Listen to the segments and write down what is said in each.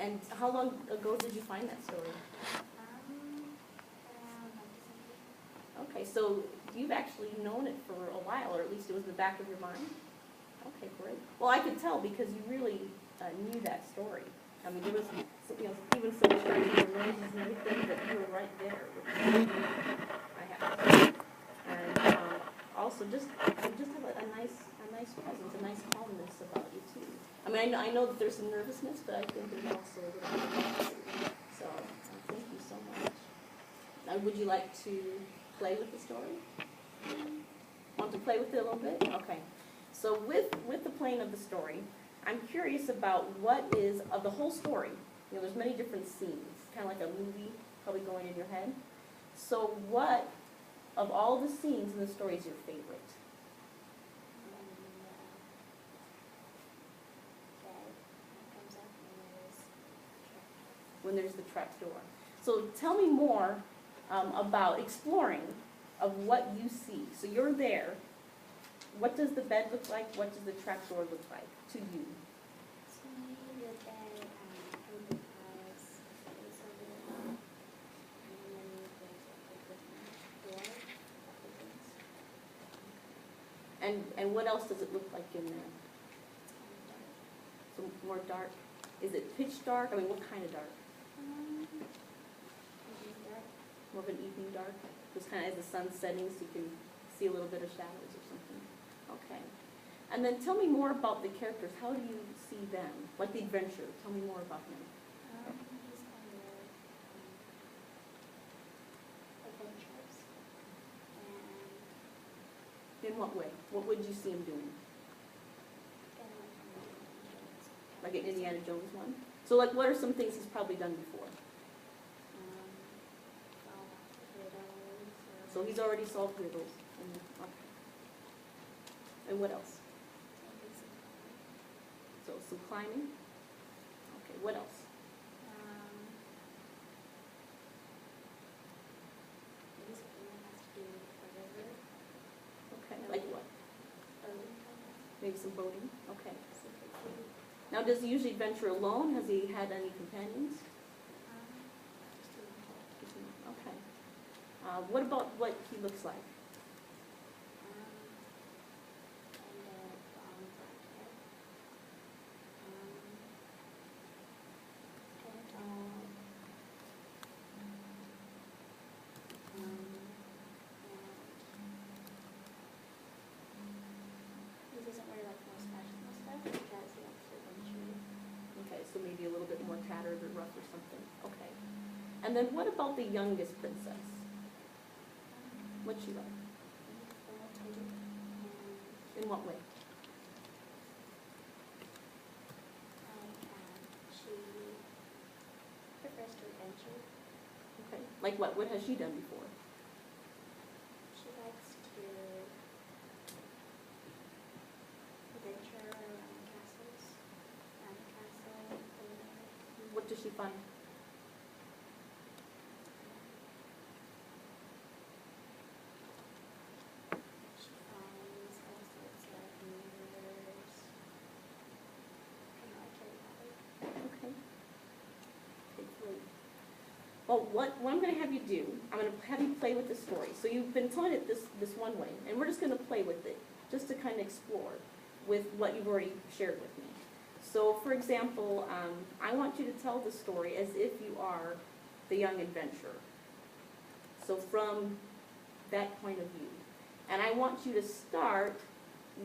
And how long ago did you find that story? Around December. Okay, so you've actually known it for a while, or at least it was in the back of your mind? Okay, great. Well, I could tell because you really knew that story. I mean, there was, even some noises and everything, but you were right there. I have. And also, just have a nice presence, a nice calmness about you too. I mean, I know that there's some nervousness, but I think there's also a little bit of calmness. So, thank you so much. Now, would you like to play with the story? Want to play with it a little bit? Okay. So with the playing of the story, I'm curious about what is, of the whole story, there's many different scenes, kind of like a movie probably going in your head. So what, of all the scenes in the story, is your favorite? When there's the trap door. So tell me more about exploring of what you see. So you're there. What does the bed look like? What does the trap door look like to you? So maybe the bed from the house is over there. And then there's a door that opens. And what else does it look like in there? It's kind of dark. So more dark. Is it pitch dark? I mean, what kind of dark? Evening dark. More of an evening dark? Just kind of as the sun's setting so you can see a little bit of shadows or something. Okay. And then tell me more about the characters. How do you see them? Like the adventurer. Tell me more about him. He's kind of adventurous. And In what way? What would you see him doing? kind of like Like an Indiana Jones one? So like what are some things he's probably done before? So he's already solved riddles. Okay. And what else? So some climbing. Okay, what else? Maybe something that has to do with a river. Okay, like what? Boating. Maybe some boating? Okay. Now does he usually venture alone? Has he had any companions? Just doing Okay. What about what he looks like? kind of long black hair. Kind of tall. He doesn't wear like most fashionable stuff because he likes to adventure. Okay, so maybe a little bit more tattered or rough or something. Okay. And then what about the youngest princess? What's she like? In what way? She prefers to adventure. Okay. Like what? What has she done before? She likes to adventure around castles, around the castle, What does she find? she finds all sorts of mirrors, kind of like Harry Potter. Okay. Okay, great. Well, what I'm going to have you do, I'm going to have you play with the story. So you've been telling it this one way, and we're just going to play with it, just to kind of explore with what you've already shared with me. So, for example, I want you to tell the story as if you are the young adventurer. So from that point of view. And I want you to start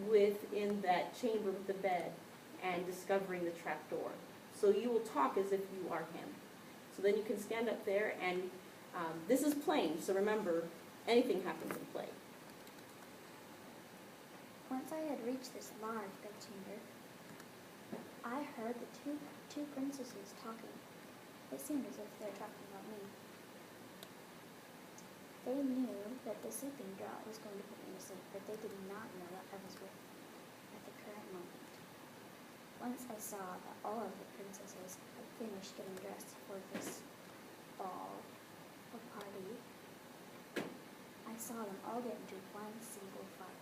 within that chamber with the bed and discovering the trapdoor. So you will talk as if you are him. So then you can stand up there, and this is playing, so remember, anything happens in play. Once I had reached this large bedchamber, I heard the two princesses talking. It seemed as if they were talking about me. They knew that the sleeping draught was going to put me to sleep, but they did not know that I was with at the current moment. Once I saw that all of the princesses had finished getting dressed for this ball or party, I saw them all get into one single file.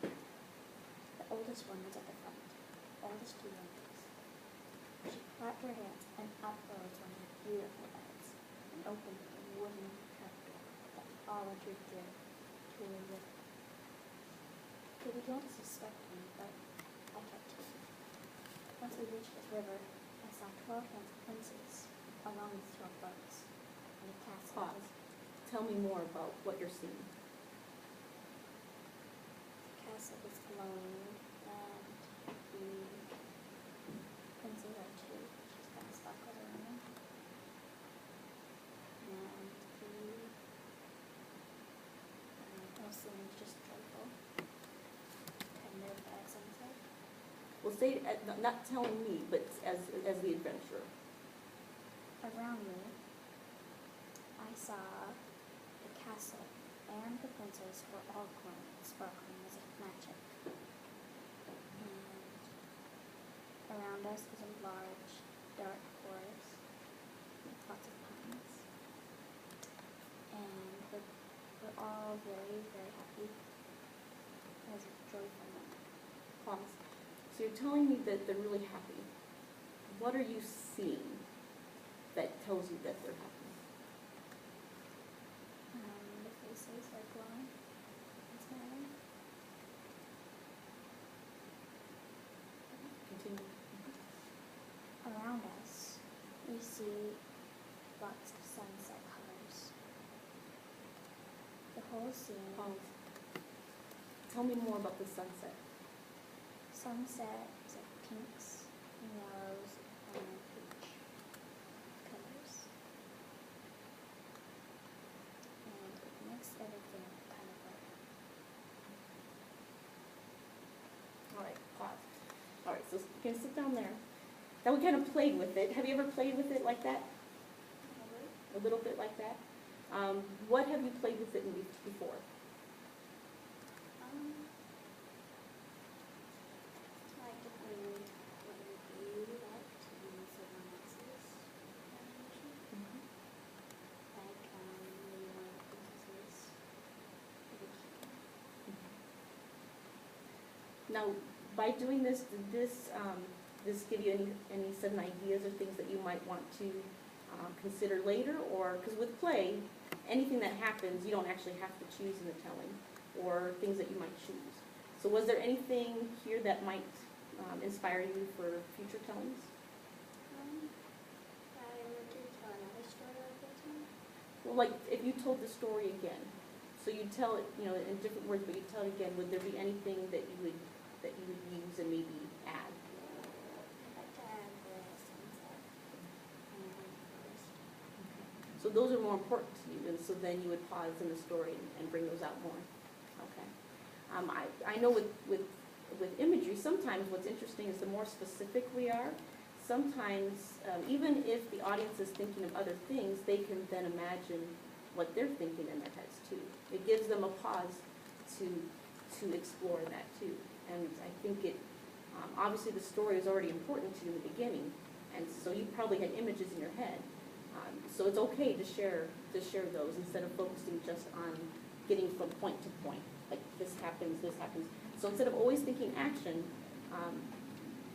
The oldest one was at the front, oldest two youngest. She clapped her hands, and up rose one of the beautiful heads, and opened the wooden trapdoor that all entered through to a river. They began to suspect me, but I kept hidden. Once we reached this river, I saw 12 handsome princes, along with 12 boats, and a castle. Pause. Tell me more about what you're seeing. The castle was glowing, and the princes are too. She's got sparkles around them. And the whole scene is just joyful. Kind of by sunset. Well, say, not telling me, but as the adventurer. Around me, I saw the castle and the princess were all glowing, sparkling as if magic. And around us was a large, dark forest with lots of pines. And we're all very, very happy. It was a joyful moment. Pause. So you're telling me that they're really happy. What are you seeing that tells you that they're happy? The faces are glowing and smiling. Continue. Around us, we see lots of sunset colors. The whole scene, Pause. Tell me more about the sunset. sunset is like pinks and yellows and peach colors. And it makes everything kind of like All right, pause. All right, so you can sit down there. Now we kind of played with it. Have you ever played with it like that? A little bit like that? What have you played with it before? like different what would you like to use someone else's animation. Like maybe one of the princesses with a key. Now, by doing this, did this give you any sudden ideas or things that you might want to consider later? Or, because with play, anything that happens, you don't actually have to choose in the telling, or things that you might choose. So was there anything here that might inspire you for future tellings? I would tell another story like this one. Well, like, if you told the story again, so you tell it, you know, in different words, but you tell it again, would there be anything that you would use and maybe add? I'd like to add the sunset and the forest. So those are more important to you, and so then you would pause in the story and bring those out more. Okay. I know with imagery, sometimes what's interesting is the more specific we are, sometimes even if the audience is thinking of other things, they can then imagine what they're thinking in their heads too. It gives them a pause to explore that too. And I think it, obviously the story is already important to you in the beginning, and so you probably had images in your head. So it's okay to share those instead of focusing just on getting from point to point, like this happens, this happens. So instead of always thinking action,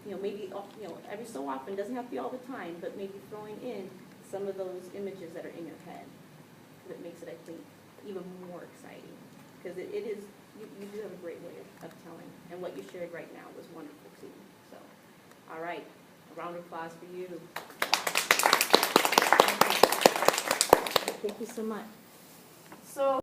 you know, maybe, you know, every so often, doesn't have to be all the time, but maybe throwing in some of those images that are in your head, because it makes it, I think, even more exciting. Because it is, you do have a great way of telling, and what you shared right now was wonderful too. So, all right, a round of applause for you. Thank you so much. So.